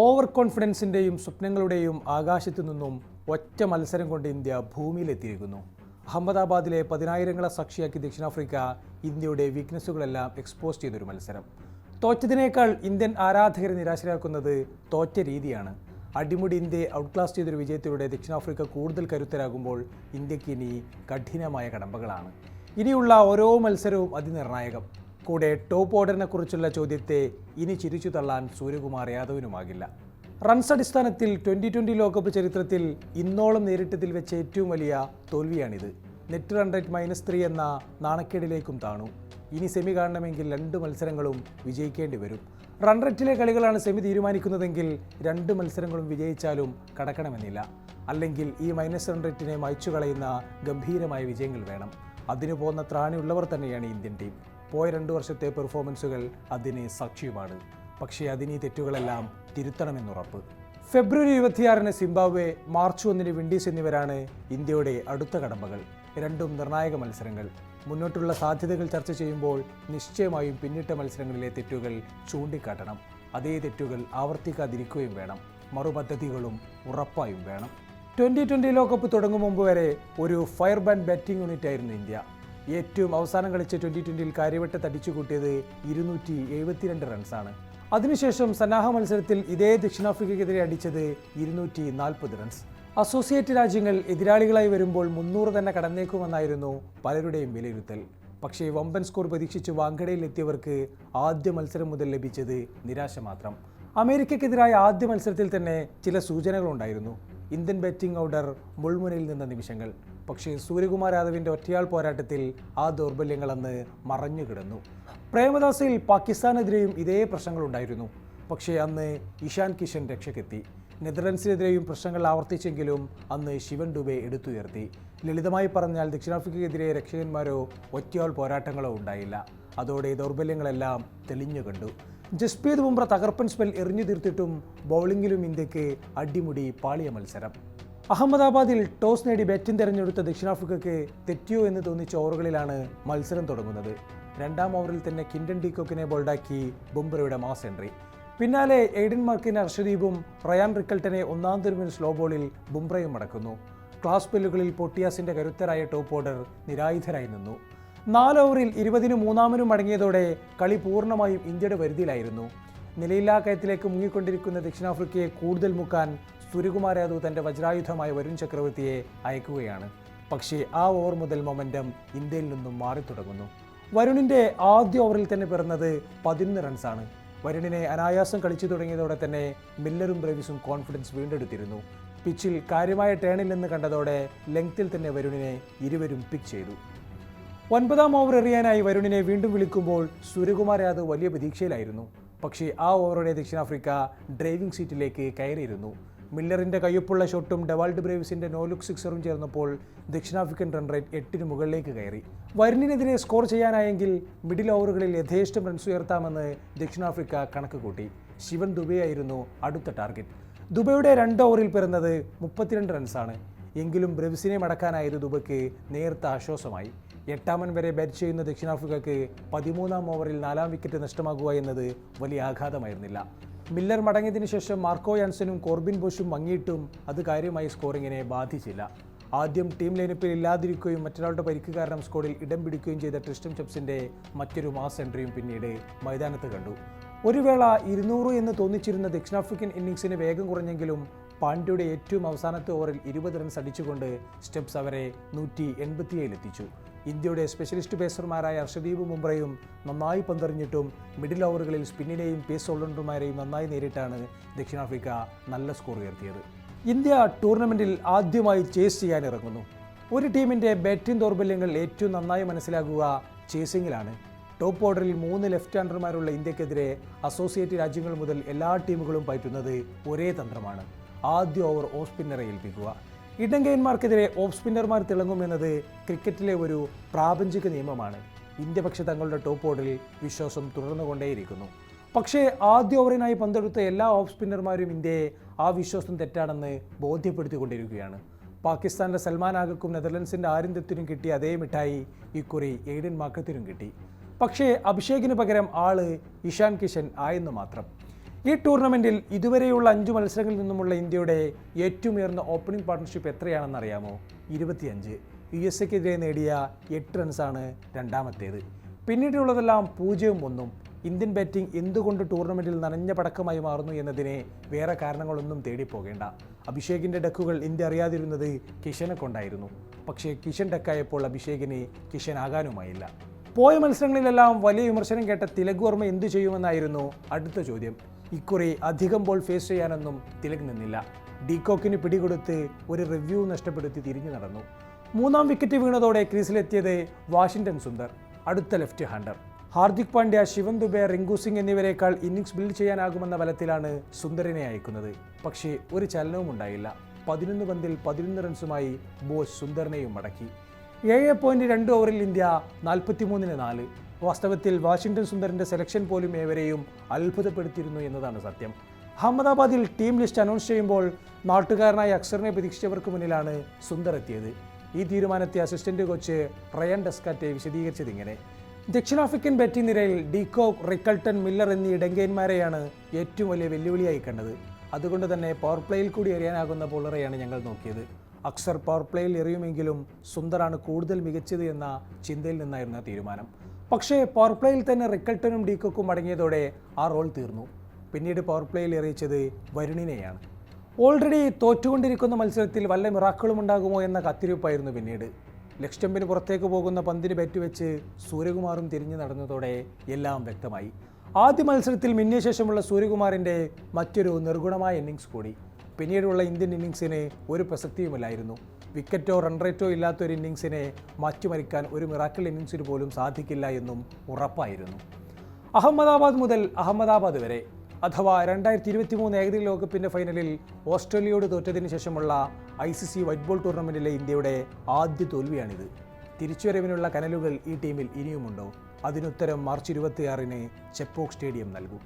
Over കോൺഫിഡൻസിൻ്റെയും സ്വപ്നങ്ങളുടെയും ആകാശത്തു നിന്നും ഒറ്റ മത്സരം കൊണ്ട് ഇന്ത്യ ഭൂമിയിലെത്തിയിരിക്കുന്നു. അഹമ്മദാബാദിലെ പതിനായിരങ്ങളെ സാക്ഷിയാക്കി ദക്ഷിണാഫ്രിക്ക ഇന്ത്യയുടെ വീക്ക്നെസ്സുകളെല്ലാം എക്സ്പോസ് ചെയ്തൊരു മത്സരം. തോറ്റതിനേക്കാൾ ഇന്ത്യൻ ആരാധകരെ നിരാശരാക്കുന്നത് തോറ്റ രീതിയാണ്. അടിമുടി ഇന്ത്യയെ ഔട്ട്ക്ലാസ് ചെയ്തൊരു വിജയത്തിലൂടെ ദക്ഷിണാഫ്രിക്ക കൂടുതൽ കരുത്തരാകുമ്പോൾ ഇന്ത്യക്ക് ഇനി കഠിനമായ കടമ്പകളാണ്. ഇനിയുള്ള ഓരോ മത്സരവും അതിനിർണായകം. കൂടെ ടോപ്പ് ഓർഡറിനെ കുറിച്ചുള്ള ചോദ്യത്തെ ഇനി ചിരിച്ചു തള്ളാൻ സൂര്യകുമാർ യാദവിനുമാകില്ല. റൺസ് അടിസ്ഥാനത്തിൽ 2020 ലോകകപ്പ് ചരിത്രത്തിൽ ഇന്നോളം നേരിട്ടതിൽ വെച്ച ഏറ്റവും വലിയ തോൽവിയാണിത്. നെറ്റ് റൺ റേറ്റ് -3 എന്ന നാണക്കേടിലേക്കും താണു. ഇനി സെമി കാണണമെങ്കിൽ 2 മത്സരങ്ങളും വിജയിക്കേണ്ടി വരും. റൺ റേറ്റിലെ കളികളാണ് സെമി തീരുമാനിക്കുന്നതെങ്കിൽ 2 മത്സരങ്ങളും വിജയിച്ചാലും കടക്കണമെന്നില്ല. അല്ലെങ്കിൽ ഈ മൈനസ് റൺ റേറ്റിനെ മായ്ച്ചു കളയുന്ന ഗംഭീരമായ വിജയങ്ങൾ വേണം. അതിനു പോകുന്ന ത്രാണിയുള്ളവർ തന്നെയാണ് ഇന്ത്യൻ ടീം. പോയ 2 വർഷത്തെ പെർഫോമൻസുകൾ അതിന് സാക്ഷിയുമാണ്. പക്ഷേ അതിനീ തെറ്റുകളെല്ലാം തിരുത്തണമെന്നുറപ്പ്. ഫെബ്രുവരി 26-ന് സിംബാബ്വെ, മാർച്ച് 1-ന് വിൻഡീസ് എന്നിവരാണ് ഇന്ത്യയുടെ അടുത്ത കടമ്പകൾ. രണ്ടും നിർണായക മത്സരങ്ങൾ. മുന്നോട്ടുള്ള സാധ്യതകൾ ചർച്ച ചെയ്യുമ്പോൾ നിശ്ചയമായും പിന്നിട്ട മത്സരങ്ങളിലെ തെറ്റുകൾ ചൂണ്ടിക്കാട്ടണം. അതേ തെറ്റുകൾ ആവർത്തിക്കാതിരിക്കുകയും വേണം. മറുപദ്ധതികളും ഉറപ്പായും വേണം. 2020 ലോകകപ്പ് തുടങ്ങും മുമ്പ് വരെ ഒരു ഫയർ ബാൻഡ് ബാറ്റിംഗ് യൂണിറ്റ് ആയിരുന്നു ഇന്ത്യ. ഏറ്റവും അവസാനം കളിച്ച 2020-ൽ കാര്യവട്ട തടിച്ചുകൂട്ടിയത് 272 റൺസാണ്. അതിനുശേഷം സന്നാഹ മത്സരത്തിൽ ഇതേ ദക്ഷിണാഫ്രിക്കയ്ക്കെതിരെ അടിച്ചത് 240 റൺസ്. അസോസിയേറ്റ് രാജ്യങ്ങൾ എതിരാളികളായി വരുമ്പോൾ 300 തന്നെ കടന്നേക്കുമെന്നായിരുന്നു പലരുടെയും വിലയിരുത്തൽ. പക്ഷേ വമ്പൻ സ്കോർ പ്രതീക്ഷിച്ച് വാങ്കഡയിൽ എത്തിയവർക്ക് ആദ്യ മത്സരം മുതൽ ലഭിച്ചത് നിരാശ മാത്രം. അമേരിക്കയ്ക്കെതിരായ ആദ്യ മത്സരത്തിൽ തന്നെ ചില സൂചനകളുണ്ടായിരുന്നു. ഇന്ത്യൻ ബാറ്റിംഗ് ഓർഡർ മുൾമുനയിൽ നിന്ന നിമിഷങ്ങൾ. പക്ഷേ സൂര്യകുമാർ യാദവിൻ്റെ ഒറ്റയാൾ പോരാട്ടത്തിൽ ആ ദൗർബല്യങ്ങൾ അന്ന് മറഞ്ഞു കിടന്നു. പ്രേമദാസിൽ പാകിസ്ഥാനെതിരെയും ഇതേ പ്രശ്നങ്ങളുണ്ടായിരുന്നു. പക്ഷേ അന്ന് ഇഷാൻ കിഷൻ രക്ഷയ്ക്കെത്തി. നെതർലൻഡ്സിനെതിരെയും പ്രശ്നങ്ങൾ ആവർത്തിച്ചെങ്കിലും അന്ന് ശിവൻ ദുബെ എടുത്തുയർത്തി. ലളിതമായി പറഞ്ഞാൽ ദക്ഷിണാഫ്രിക്കയ്ക്കെതിരെ രക്ഷകന്മാരോ ഒറ്റയാൾ പോരാട്ടങ്ങളോ ഉണ്ടായില്ല. അതോടെ ദൗർബല്യങ്ങളെല്ലാം തെളിഞ്ഞു കണ്ടു. ജസ്പ്രീത് ബുംറ തകർപ്പൻ സ്പെൽ എറിഞ്ഞു തീർത്തിട്ടും ബൗളിങ്ങിലും ഇന്ത്യക്ക് അടിമുടി പാളിയ മത്സരം. അഹമ്മദാബാദിൽ ടോസ് നേടി ബാറ്റിംഗ് തെരഞ്ഞെടുത്ത ദക്ഷിണാഫ്രിക്കയ്ക്ക് തെറ്റിയോ എന്ന് തോന്നിച്ച ഓവറുകളിലാണ് മത്സരം തുടങ്ങുന്നത്. 2-ാം ഓവറിൽ തന്നെ കിൻഡൻ ഡീകോക്കിനെ ബോൾഡാക്കി ബുംറയുടെ മാസ് എൻട്രി. പിന്നാലെ എയ്ഡൻ മാർക്കിന് അർഷദീപും റയാൻ റിക്കൽട്ടനെ 1-ാം തിരുമിൽ സ്ലോ ബോളിൽ ബുംറയും മടക്കുന്നു. ക്ലാസ് സ്പെല്ലുകളിൽ പൊട്ടിയാസിന്റെ കരുത്തരായ ടോപ്പ് ഓർഡർ നിരായുധരായി നിന്നു. 4 ഓവറിൽ 20-നും 3-ാമനും മടങ്ങിയതോടെ കളി പൂർണ്ണമായും ഇന്ത്യയുടെ വരുതിയിലായിരുന്നു. നിലയില്ലാ കയത്തിലേക്ക് മുങ്ങിക്കൊണ്ടിരിക്കുന്ന ദക്ഷിണാഫ്രിക്കയെ കൂടുതൽ മുക്കാൻ സൂര്യകുമാർ യാദവ് തൻ്റെ വജ്രായുധമായ വരുൺ ചക്രവർത്തിയെ അയക്കുകയാണ്. പക്ഷേ ആ ഓവർ മുതൽ മൊമെൻറ്റം ഇന്ത്യയിൽ നിന്നും മാറിത്തുടങ്ങുന്നു. വരുണിൻ്റെ ആദ്യ ഓവറിൽ തന്നെ പിറന്നത് 11 റൺസാണ്. വരുണിനെ അനായാസം കളിച്ചു തുടങ്ങിയതോടെ തന്നെ മില്ലറും ബ്രേവിസും കോൺഫിഡൻസ് വീണ്ടെടുത്തിരുന്നു. പിച്ചിൽ കാര്യമായ ടേണിൽ നിന്ന് കണ്ടതോടെ ലെങ്ത്തിൽ തന്നെ വരുണിനെ ഇരുവരും പിക്ക് ചെയ്തു. 9-ാം ഓവർ എറിയാനായി വരുണിനെ വീണ്ടും വിളിക്കുമ്പോൾ സൂര്യകുമാർ യാദവ് വലിയ പ്രതീക്ഷയിലായിരുന്നു. പക്ഷേ ആ ഓവറോടെ ദക്ഷിണാഫ്രിക്ക ഡ്രൈവിംഗ് സീറ്റിലേക്ക് കയറിയിരുന്നു. മില്ലറിൻ്റെ കയ്യൊപ്പുള്ള ഷോട്ടും ഡെവാൾഡ് ബ്രേവിസിൻ്റെ നോലുക്ക് സിക്സറും ചേർന്നപ്പോൾ ദക്ഷിണാഫ്രിക്കൻ റൺ റേറ്റ് 8-ന് മുകളിലേക്ക് കയറി. വരുണിനെതിരെ സ്കോർ ചെയ്യാനായെങ്കിൽ മിഡിൽ ഓവറുകളിൽ യഥേഷ്ടം റൺസ് ഉയർത്താമെന്ന് ദക്ഷിണാഫ്രിക്ക കണക്ക് കൂട്ടി. ശിവൻ ദുബെ ആയിരുന്നു അടുത്ത ടാർഗറ്റ്. ദുബെയുടെ 2 ഓവറിൽ പിറന്നത് 32 റൺസാണ്. എങ്കിലും ബ്രേവിസിനെ മടക്കാനായത് ദുബയ്ക്ക് നേർത്ത ആശ്വാസമായി. 8-ാമൻ വരെ ബാറ്റ് ചെയ്യുന്ന ദക്ഷിണാഫ്രിക്കയ്ക്ക് 13-ാം ഓവറിൽ 4-ാം വിക്കറ്റ് നഷ്ടമാകുക എന്നത് വലിയ ആഘാതമായിരുന്നില്ല. മില്ലർ മടങ്ങിയതിനു ശേഷം മാർക്കോ യാൻസനും കോർബിൻ ബോഷും മങ്ങിയിട്ടും അത് കാര്യമായി സ്കോറിങ്ങിനെ ബാധിച്ചില്ല. ആദ്യം ടീം ലൈനപ്പിൽ ഇല്ലാതിരിക്കുകയും മറ്റൊരാളുടെ പരിക്ക് കാരണം സ്കോഡിൽ ഇടം പിടിക്കുകയും ചെയ്ത ട്രിസ്റ്റൻ ചപ്സിൻ്റെ മറ്റൊരു മാസ് എൻട്രിയും പിന്നീട് മൈതാനത്ത് കണ്ടു. ഒരു വേള 200 എന്ന് തോന്നിച്ചിരുന്ന ദക്ഷിണാഫ്രിക്കൻ ഇന്നിംഗ്സിന് വേഗം കുറഞ്ഞെങ്കിലും പാണ്ഡ്യയുടെ ഏറ്റവും അവസാനത്തെ ഓവറിൽ 20 റൺസ് അടിച്ചുകൊണ്ട് സ്റ്റെപ്സ് അവരെ 187-ലെത്തിച്ചു. ഇന്ത്യയുടെ സ്പെഷ്യലിസ്റ്റ് പേസർമാരായ അർഷദീപും ബുംറയും നന്നായി പന്തെറിഞ്ഞിട്ടും മിഡിൽ ഓവറുകളിൽ സ്പിന്നിനെയും പേസ് ഓൾറൗണ്ടർമാരെയും നന്നായി നേരിട്ടാണ് ദക്ഷിണാഫ്രിക്ക നല്ല സ്കോർ ഉയർത്തിയത്. ഇന്ത്യ ടൂർണമെൻറ്റിൽ ആദ്യമായി ചേസ് ചെയ്യാനിറങ്ങുന്നു. ഒരു ടീമിൻ്റെ ബാറ്റിംഗ് ദൗർബല്യങ്ങൾ ഏറ്റവും നന്നായി മനസ്സിലാക്കുക ചേസിങ്ങിലാണ്. ടോപ്പ് ഓർഡറിൽ 3 ലെഫ്റ്റ് ഹാൻഡർമാരുള്ള ഇന്ത്യക്കെതിരെ അസോസിയേറ്റ് രാജ്യങ്ങൾ മുതൽ എല്ലാ ടീമുകളും പയറ്റുന്നത് ഒരേ തന്ത്രമാണ്. ആദ്യ ഓവർ ഓഫ് സ്പിന്നറെ ഏൽപ്പിക്കുക. ഇടങ്കയന്മാർക്കെതിരെ ഓഫ് സ്പിന്നർമാർ തിളങ്ങുമെന്നത് ക്രിക്കറ്റിലെ ഒരു പ്രാപഞ്ചിക നിയമമാണ്. ഇന്ത്യ പക്ഷേ തങ്ങളുടെ ടോപ്പ് ഓർഡറിൽ വിശ്വാസം തുടർന്നുകൊണ്ടേയിരിക്കുന്നു. പക്ഷേ ആദ്യ ഓവറിനായി പന്തെടുത്ത എല്ലാ ഓഫ് സ്പിന്നർമാരും ഇന്ത്യയെ ആ വിശ്വാസം തെറ്റാണെന്ന് ബോധ്യപ്പെടുത്തിക്കൊണ്ടിരിക്കുകയാണ്. പാകിസ്ഥാൻ്റെ സൽമാൻ ആഗക്കും നെതർലൻഡ്സിൻ്റെ ആരിന്ദത്തിനും കിട്ടിയ അതേ മിഠായി ഇക്കുറി എയ്ഡൻ മാർക്കത്തിനും കിട്ടി. പക്ഷേ അഭിഷേകിന് പകരം ആള് ഇഷാൻ കിഷൻ ആയെന്ന് മാത്രം. ഈ ടൂർണമെൻറ്റിൽ ഇതുവരെയുള്ള 5 മത്സരങ്ങളിൽ നിന്നുമുള്ള ഇന്ത്യയുടെ ഏറ്റവും ഉയർന്ന ഓപ്പണിംഗ് പാർട്ട്ണർഷിപ്പ് എത്രയാണെന്ന് അറിയാമോ? 25. USA-ക്കെതിരെ നേടിയ 8 റൺസാണ് രണ്ടാമത്തേത്. പിന്നീടുള്ളതെല്ലാം 0-1. ഇന്ത്യൻ ബാറ്റിംഗ് എന്തുകൊണ്ട് ടൂർണമെൻറ്റിൽ നനഞ്ഞ പടക്കമായി മാറുന്നു എന്നതിന് വേറെ കാരണങ്ങളൊന്നും തേടിപ്പോകേണ്ട. അഭിഷേകിൻ്റെ ഡക്കുകൾ ഇന്ത്യ അറിയാതിരുന്നത് കിഷനെ കൊണ്ടായിരുന്നു. പക്ഷേ കിഷൻ ഡക്കായപ്പോൾ അഭിഷേകിന് കിഷൻ ആകാനുമായില്ല. പോയ മത്സരങ്ങളിലെല്ലാം വലിയ വിമർശനം കേട്ട തിലക് വർമ്മ എന്തു ചെയ്യുമെന്നായിരുന്നു അടുത്ത ചോദ്യം. ഇക്കുറി അധികം ബോൾ ഫേസ് ചെയ്യാനൊന്നും തിലക് നിന്നില്ല. ഡീകോക്കിന് പിടികൊടുത്ത് ഒരു റിവ്യൂ നഷ്ടപ്പെടുത്തി തിരിഞ്ഞു നടന്നു. 3-ാം വിക്കറ്റ് വീണതോടെ ക്രീസിലെത്തിയത് വാഷിംഗ്ടൺ സുന്ദർ, അടുത്ത ലെഫ്റ്റ് ഹാൻഡർ. ഹാർദിക് പാണ്ഡ്യ, ശിവൻ ദുബെ, റിങ്കു സിംഗ് എന്നിവരെക്കാൾ ഇന്നിംഗ്സ് ബിൽഡ് ചെയ്യാനാകുമെന്ന ബലത്തിലാണ് സുന്ദറിനെ അയക്കുന്നത്. പക്ഷേ ഒരു ചലനവും ഉണ്ടായില്ല. 11 പന്തിൽ 11 റൺസുമായി ബോസ് സുന്ദറിനെയും മടക്കി. 7.2 ഓവറിൽ ഇന്ത്യ 43-4. വാസ്തവത്തിൽ വാഷിംഗ്ടൺ സുന്ദറിൻ്റെ സെലക്ഷൻ പോലും ഏവരെയും അത്ഭുതപ്പെടുത്തിയിരുന്നു എന്നതാണ് സത്യം. അഹമ്മദാബാദിൽ ടീം ലിസ്റ്റ് അനൗൺസ് ചെയ്യുമ്പോൾ നാട്ടുകാരനായ അക്സറിനെ പ്രതീക്ഷിച്ചവർക്ക് മുന്നിലാണ് സുന്ദർ എത്തിയത്. ഈ തീരുമാനത്തെ അസിസ്റ്റന്റ് കോച്ച് റയൻ ഡെസ്കാറ്റെ വിശദീകരിച്ചതിങ്ങനെ: ദക്ഷിണാഫ്രിക്കൻ ബാറ്റിംഗ് നിരയിൽ ഡീകോക്ക്, റിക്കൾട്ടൺ, മില്ലർ എന്നീ ഇടങ്കയന്മാരെയാണ് ഏറ്റവും വലിയ വെല്ലുവിളിയായി കണ്ടത്. അതുകൊണ്ട് തന്നെ പവർ പ്ലേയിൽ കൂടി എറിയാനാകുന്ന ബോളറെയാണ് ഞങ്ങൾ നോക്കിയത്. അക്സർ പവർ പ്ലേയിൽ എറിയുമെങ്കിലും സുന്ദറാണ് കൂടുതൽ മികച്ചത് എന്ന ചിന്തയിൽ നിന്നായിരുന്നു തീരുമാനം. പക്ഷേ പവർ പ്ലേയിൽ തന്നെ റിക്കൾട്ടനും ഡീകോക്കും അടങ്ങിയതോടെ ആ റോൾ തീർന്നു. പിന്നീട് പവർ പ്ലേയിൽ എറിയിച്ചത് വരുണിനെയാണ്. ഓൾറെഡി തോറ്റുകൊണ്ടിരിക്കുന്ന മത്സരത്തിൽ വല്ല മിറാക്കിളും ഉണ്ടാകുമോ എന്ന കാത്തിരിപ്പായിരുന്നു പിന്നീട്. ലെഗ് സ്റ്റമ്പിന് പുറത്തേക്ക് പോകുന്ന പന്തിന് ബാറ്റ് വെച്ച് സൂര്യകുമാറും തിരിഞ്ഞു നടന്നതോടെ എല്ലാം വ്യക്തമായി. ആദ്യ മത്സരത്തിൽ മിന്നിയ ശേഷമുള്ള സൂര്യകുമാറിൻ്റെ മറ്റൊരു നിർഗുണമായ ഇന്നിങ്സ് കൂടി. പിന്നീടുള്ള ഇന്ത്യൻ ഇന്നിങ്സിന് ഒരു പ്രസക്തിയുമില്ലായിരുന്നു. വിക്കറ്റോ റൺ റേറ്റോ ഇല്ലാത്തൊരു ഇന്നിങ്സിനെ മാറ്റിമറിക്കാൻ ഒരു മിറാക്കിൾ ഇന്നിങ്സിന് പോലും സാധിക്കില്ല എന്നും ഉറപ്പായിരുന്നു. അഹമ്മദാബാദ് മുതൽ അഹമ്മദാബാദ് വരെ, അഥവാ 2023 ഏകദിന ലോകകപ്പിൻ്റെ ഫൈനലിൽ ഓസ്ട്രേലിയയോട് തോറ്റതിന് ശേഷമുള്ള ICC വൈറ്റ് ബോൾ ടൂർണമെൻറ്റിലെ ഇന്ത്യയുടെ ആദ്യ തോൽവിയാണിത്. തിരിച്ചുവരവിനുള്ള കനലുകൾ ഈ ടീമിൽ ഇനിയുമുണ്ടോ? അതിനുത്തരം മാർച്ച് 26-ന് ചെപ്പോക്ക് സ്റ്റേഡിയം നൽകും.